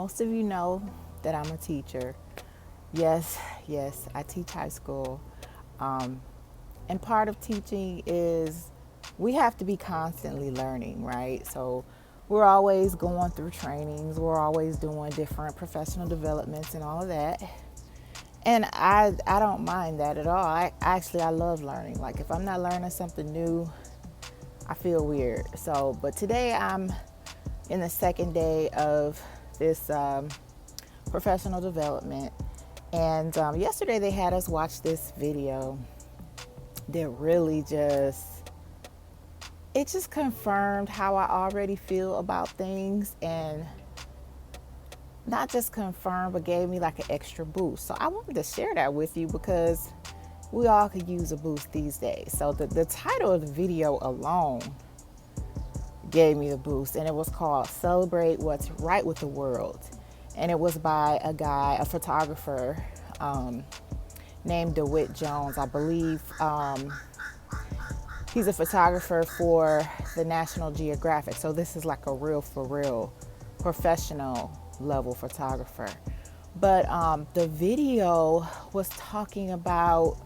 Most of you know that I'm a teacher. Yes, yes, I teach high school. Um, and part of teaching is we have to be constantly learning, right? So we're always going through trainings, we're always doing different professional developments and all of that. And I don't mind that at all. I love learning. Like if I'm not learning something new, I feel weird. So, but today I'm in the second day of this professional development. And yesterday they had us watch this video that really it just confirmed how I already feel about things, and not just confirmed, but gave me like an extra boost. So I wanted to share that with you because we all could use a boost these days. So the title of the video alone gave me the boost, and it was called Celebrate What's Right with the World. And it was by a guy, a photographer named DeWitt Jones. I believe he's a photographer for the National Geographic. So this is like a real for real professional level photographer. But the video was talking about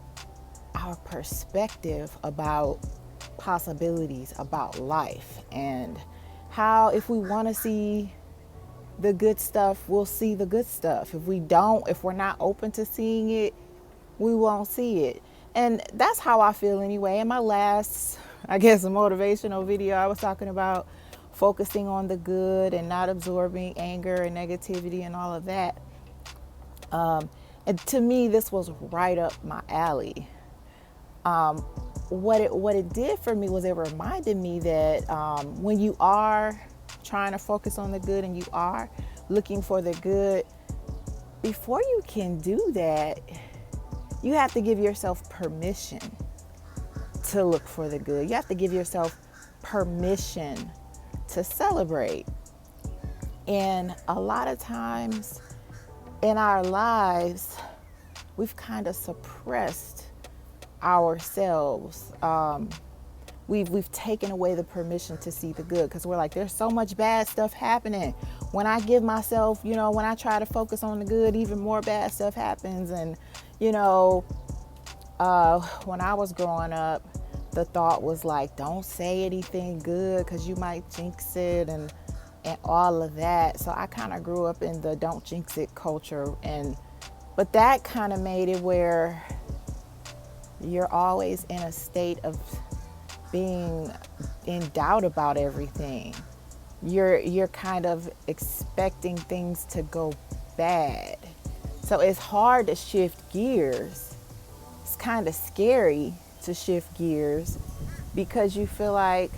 our perspective about possibilities about life, and how if we want to see the good stuff, we'll see the good stuff. If we're not open to seeing it, we won't see it. And that's how I feel anyway. In my last, I guess, motivational video, I was talking about focusing on the good and not absorbing anger and negativity and all of that. And to me, this was right up my alley. What it did for me was it reminded me that when you are trying to focus on the good and you are looking for the good, before you can do that, you have to give yourself permission to look for the good. You have to give yourself permission to celebrate. And a lot of times in our lives, we've kind of suppressed ourselves. We've taken away the permission to see the good because we're like, there's so much bad stuff happening. When I give myself, when I try to focus on the good, even more bad stuff happens. And when I was growing up, the thought was like, don't say anything good because you might jinx it, and all of that. So I kind of grew up in the don't jinx it culture, but that kind of made it where you're always in a state of being in doubt about everything. You're kind of expecting things to go bad. So it's hard to shift gears. It's kind of scary to shift gears because you feel like,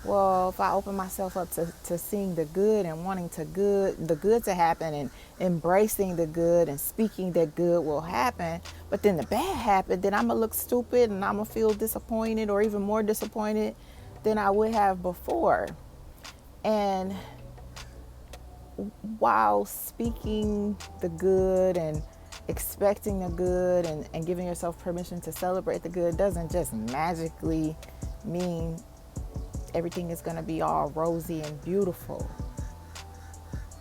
well, if I open myself up to seeing the good and wanting the good to happen, and embracing the good and speaking that good will happen, but then the bad happened, then I'm going to look stupid and I'm going to feel disappointed, or even more disappointed than I would have before. And while speaking the good and expecting the good and giving yourself permission to celebrate the good doesn't just magically mean everything is going to be all rosy and beautiful.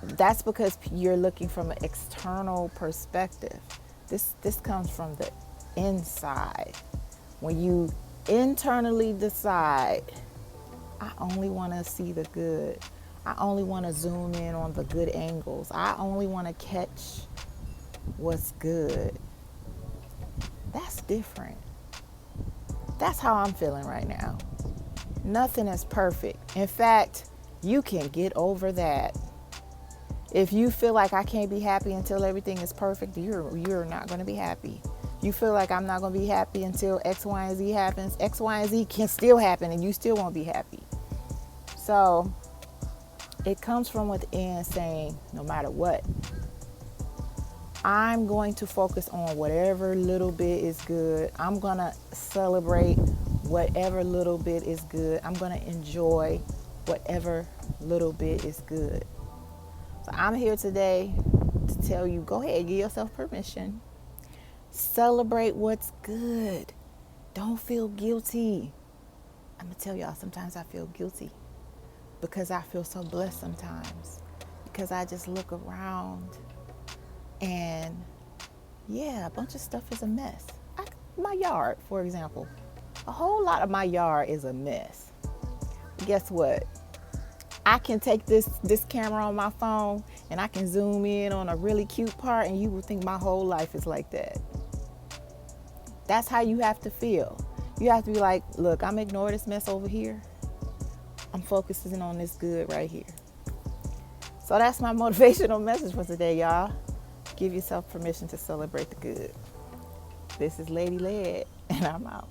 That's because you're looking from an external perspective. This comes from the inside. When you internally decide, I only want to see the good. I only want to zoom in on the good angles. I only want to catch what's good. That's different. That's how I'm feeling right now. Nothing is perfect. In fact, you can get over that. If you feel like I can't be happy until everything is perfect, you're not going to be happy. You feel like I'm not going to be happy until X, Y, and Z happens. X, Y, and Z can still happen and you still won't be happy. So it comes from within, saying, no matter what, I'm going to focus on whatever little bit is good. I'm going to celebrate whatever little bit is good. I'm going to enjoy whatever little bit is good. So I'm here today to tell you, go ahead, give yourself permission. Celebrate what's good. Don't feel guilty. I'm going to tell y'all, sometimes I feel guilty because I feel so blessed sometimes. because I just look around and yeah, a bunch of stuff is a mess. My yard, for example, a whole lot of my yard is a mess. Guess what? I can take this camera on my phone and I can zoom in on a really cute part and you will think my whole life is like that. That's how you have to feel. You have to be like, look, I'm ignoring this mess over here. I'm focusing on this good right here. So that's my motivational message for today, y'all. Give yourself permission to celebrate the good. This is Lady Led, and I'm out.